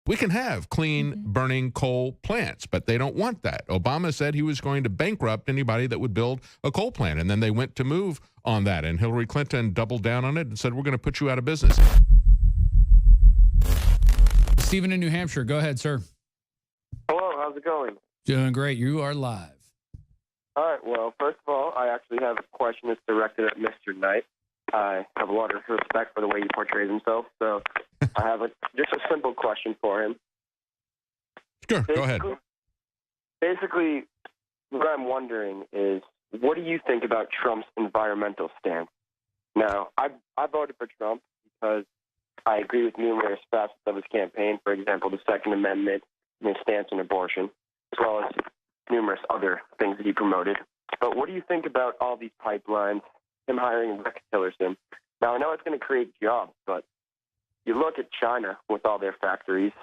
We can have clean burning coal plants, but they don't want that. Obama said he was going to bankrupt anybody that would build a coal plant, and then they went to move on that, and Hillary Clinton doubled down on it and said, we're going to put you out of business. Stephen in New Hampshire, go ahead, sir. Hello, how's it going? Doing great. You are live. All right, well, first of all, I actually have a question that's directed at Mr. Knight. I have a lot of respect for the way he portrays himself, so I have just a simple question for him. Sure, go ahead. Basically, what I'm wondering is, what do you think about Trump's environmental stance? Now, I voted for Trump because I agree with numerous facets of his campaign, for example, the Second Amendment and his stance on abortion, as well as numerous other things that he promoted. But what do you think about all these pipelines, him hiring Rex Tillerson? Now, I know it's going to create jobs, but you look at China with all their factories,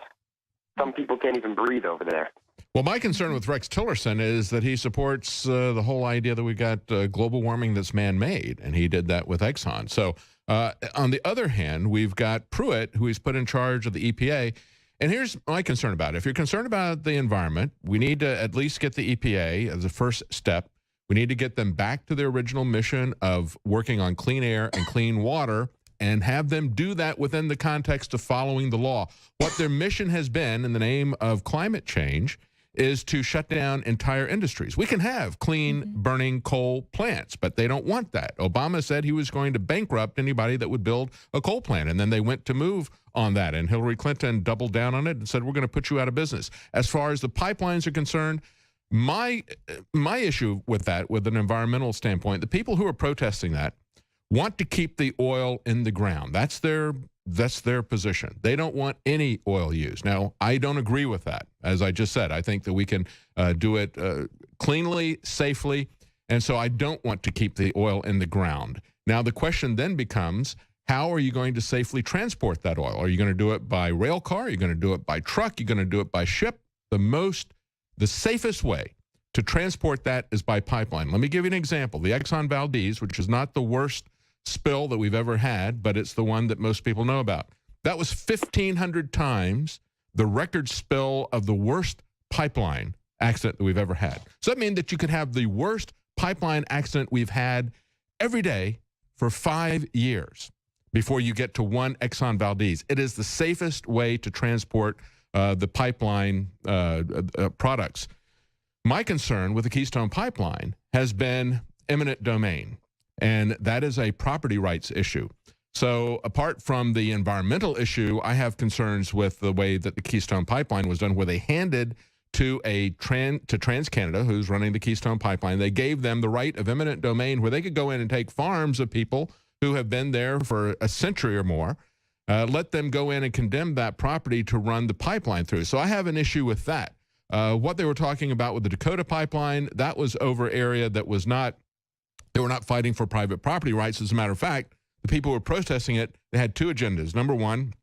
some people can't even breathe over there. Well, my concern with Rex Tillerson is that he supports the whole idea that we've got global warming that's man-made, and he did that with Exxon. So on the other hand, we've got Pruitt, who he's put in charge of the EPA. And here's my concern about it. If you're concerned about the environment, we need to at least get the EPA as a first step. We need to get them back to their original mission of working on clean air and clean water and have them do that within the context of following the law. What their mission has been in the name of climate change is to shut down entire industries. We can have clean burning coal plants, but they don't want that. Obama said he was going to bankrupt anybody that would build a coal plant, and then they went to move on that, and Hillary Clinton doubled down on it and said, we're going to put you out of business. As far as the pipelines are concerned, my issue with that, with an environmental standpoint, the people who are protesting that want to keep the oil in the ground. That's their position. They don't want any oil used. Now, I don't agree with that. As I just said, I think that we can do it cleanly, safely, and so I don't want to keep the oil in the ground. Now, the question then becomes, how are you going to safely transport that oil? Are you going to do it by rail car? Are you going to do it by truck? You're going to do it by ship? The safest way to transport that is by pipeline. Let me give you an example. The Exxon Valdez, which is not the worst spill that we've ever had, but it's the one that most people know about. That was 1,500 times the record spill of the worst pipeline accident that we've ever had. So that means that you could have the worst pipeline accident we've had every day for 5 years before you get to one Exxon Valdez. It is the safest way to transport the pipeline products. My concern with the Keystone Pipeline has been eminent domain, and that is a property rights issue. So apart from the environmental issue, I have concerns with the way that the Keystone Pipeline was done, where they handed to TransCanada, who's running the Keystone Pipeline, they gave them the right of eminent domain where they could go in and take farms of people who have been there for a century or more, let them go in and condemn that property to run the pipeline through. So I have an issue with that. What they were talking about with the Dakota pipeline, that was over area that was not, they were not fighting for private property rights. As a matter of fact, the people who were protesting it, they had two agendas. Number one,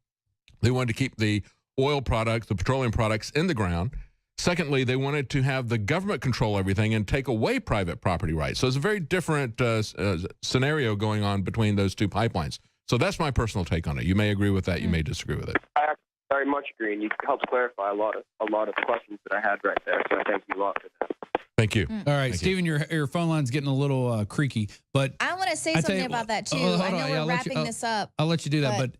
they wanted to keep the oil products, the petroleum products in the ground. Secondly, they wanted to have the government control everything and take away private property rights. So it's a very different scenario going on between those two pipelines. So that's my personal take on it. You may agree with that. You may disagree with it. I very much agree, and you helped clarify a lot of questions that I had right there. So I thank you a lot for that. Thank you. All right, Stephen, your phone line's getting a little creaky, but I want to say something about that too. I know we're wrapping this up. I'll let you do that, but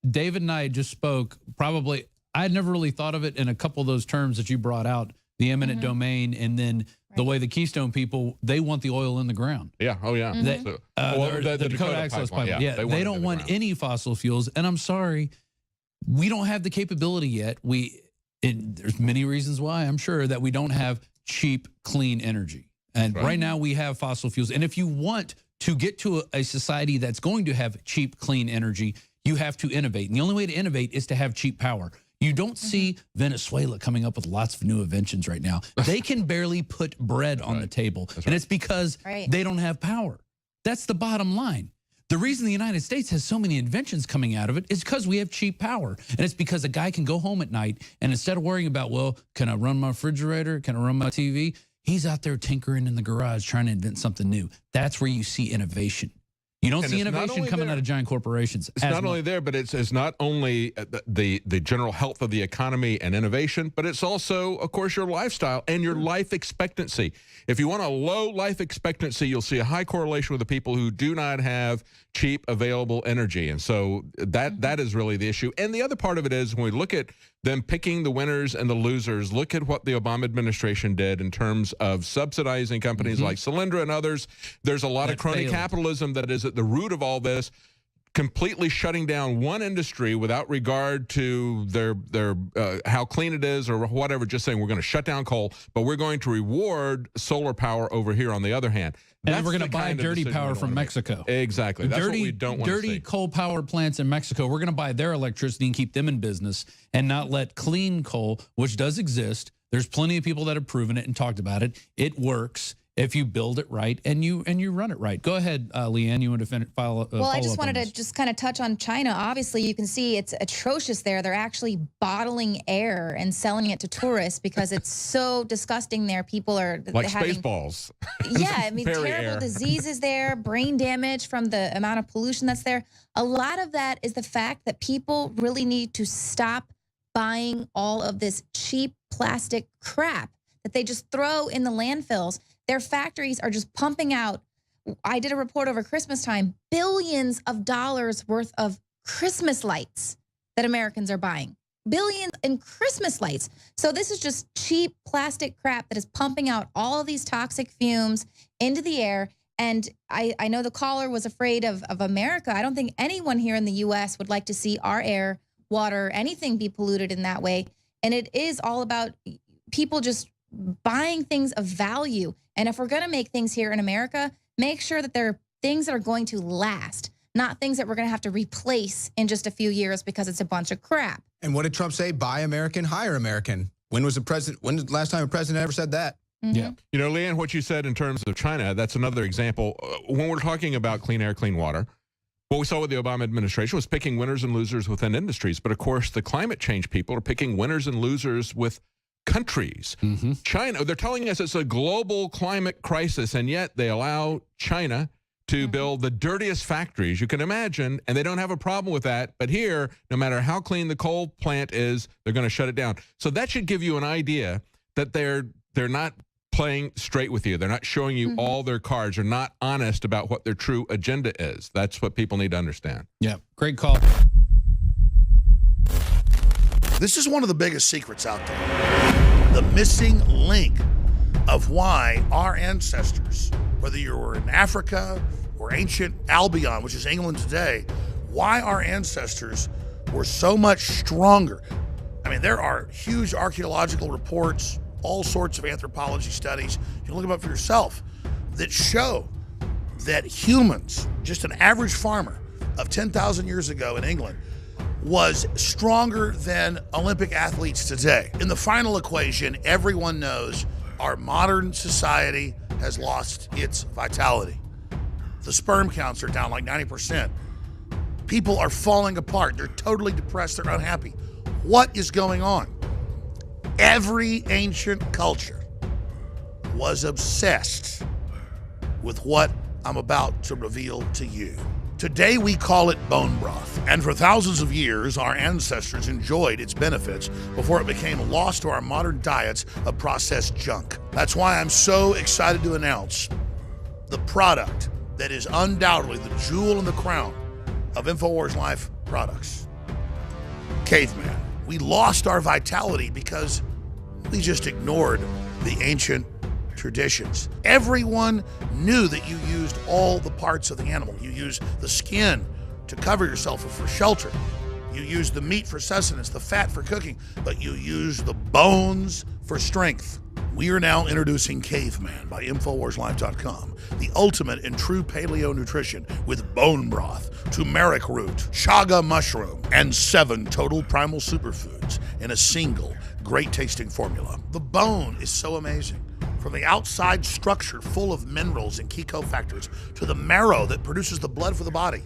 David and I just spoke. Probably, I had never really thought of it in a couple of those terms that you brought out: the eminent domain, and then the way the Keystone people, they want the oil in the ground. Yeah. Oh, yeah. The Dakota Access Pipeline. Yeah, they don't want any fossil fuels. And I'm sorry, we don't have the capability yet. There's many reasons why, I'm sure, that we don't have cheap, clean energy. And right now we have fossil fuels. And if you want to get to a society that's going to have cheap, clean energy, you have to innovate. And the only way to innovate is to have cheap power. You don't see Venezuela coming up with lots of new inventions right now. They can barely put bread on the table. And it's because they don't have power. That's the bottom line. The reason the United States has so many inventions coming out of it is because we have cheap power. And it's because a guy can go home at night and instead of worrying about, well, can I run my refrigerator? Can I run my TV? He's out there tinkering in the garage trying to invent something new. That's where you see innovation. You don't see innovation coming out of giant corporations. It's not only there, but it's not only the general health of the economy and innovation, but it's also, of course, your lifestyle and your life expectancy. If you want a low life expectancy, you'll see a high correlation with the people who do not have cheap, available energy. And so that is really the issue. And the other part of it is when we look at them picking the winners and the losers, look at what the Obama administration did in terms of subsidizing companies like Solyndra and others. There's a lot of crony capitalism that is at the root of all this, completely shutting down one industry without regard to their how clean it is or whatever, just saying we're going to shut down coal, but we're going to reward solar power over here on the other hand. And we're going to buy dirty power from Mexico. Exactly. That's what we don't want to see. Dirty coal power plants in Mexico, we're going to buy their electricity and keep them in business and not let clean coal, which does exist. There's plenty of people that have proven it and talked about it. It works if you build it right and you run it right. Go ahead, Leanne. You want to follow up? Well, I just wanted to just kind of touch on China. Obviously, you can see it's atrocious there. They're actually bottling air and selling it to tourists because it's so disgusting there. People are like having Spaceballs. Yeah, I mean, terrible diseases there, brain damage from the amount of pollution that's there. A lot of that is the fact that people really need to stop buying all of this cheap plastic crap that they just throw in the landfills. Their factories are just pumping out. I did a report over Christmas time, billions of dollars worth of Christmas lights that Americans are buying. Billions in Christmas lights. So this is just cheap plastic crap that is pumping out all of these toxic fumes into the air. And I know the caller was afraid of America. I don't think anyone here in the U.S. would like to see our air, water, anything be polluted in that way. And it is all about people just buying things of value. And if we're going to make things here in America, make sure that they're things that are going to last, not things that we're going to have to replace in just a few years because it's a bunch of crap. And what did Trump say? Buy American, hire American. When was the last time a president ever said that? Yeah. You know, Leanne, what you said in terms of China, that's another example. When we're talking about clean air, clean water, what we saw with the Obama administration was picking winners and losers within industries. But of course, the climate change people are picking winners and losers with countries. China, they're telling us it's a global climate crisis, and yet they allow China to build the dirtiest factories you can imagine, and they don't have a problem with that. But here, no matter how clean the coal plant is, they're going to shut it down. So that should give you an idea that they're not playing straight with you. They're not showing you all their cards. They're not honest about what their true agenda is. That's what people need to understand. Yeah, great call. This is one of the biggest secrets out there. The missing link of why our ancestors, whether you were in Africa or ancient Albion, which is England today, why our ancestors were so much stronger. I mean, there are huge archaeological reports, all sorts of anthropology studies, you can look them up for yourself, that show that humans, just an average farmer of 10,000 years ago in England, was stronger than Olympic athletes today. In the final equation, everyone knows our modern society has lost its vitality. The sperm counts are down like 90%. People are falling apart. They're totally depressed. They're unhappy. What is going on? Every ancient culture was obsessed with what I'm about to reveal to you. Today we call it bone broth, and for thousands of years our ancestors enjoyed its benefits before it became lost to our modern diets of processed junk. That's why I'm so excited to announce the product that is undoubtedly the jewel in the crown of Infowars Life products. Caveman. We lost our vitality because we just ignored the ancient traditions. Everyone knew that you used all the parts of the animal. You used the skin to cover yourself or for shelter. You used the meat for sustenance, the fat for cooking, but you used the bones for strength. We are now introducing Caveman by InfoWarsLife.com, the ultimate in true paleo nutrition with bone broth, turmeric root, chaga mushroom, and 7 total primal superfoods in a single great tasting formula. The bone is so amazing. From the outside structure full of minerals and key cofactors to the marrow that produces the blood for the body.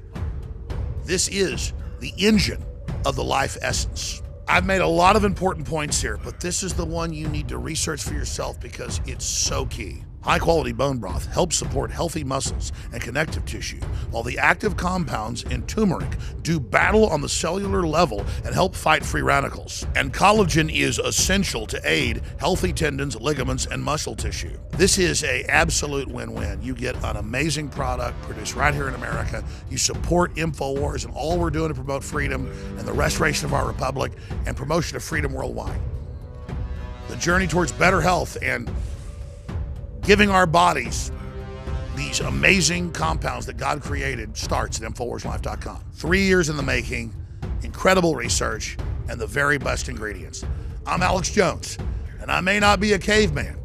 This is the engine of the life essence. I've made a lot of important points here, but this is the one you need to research for yourself because it's so key. High-quality bone broth helps support healthy muscles and connective tissue, while the active compounds in turmeric do battle on the cellular level and help fight free radicals. And collagen is essential to aid healthy tendons, ligaments, and muscle tissue. This is an absolute win-win. You get an amazing product produced right here in America. You support Infowars and all we're doing to promote freedom and the restoration of our republic and promotion of freedom worldwide. The journey towards better health and giving our bodies these amazing compounds that God created starts at InfoWarsLife.com. 3 years in the making, incredible research, and the very best ingredients. I'm Alex Jones, and I may not be a caveman,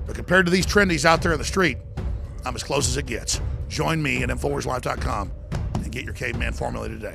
but compared to these trendies out there in the street, I'm as close as it gets. Join me at InfoWarsLife.com and get your caveman formula today.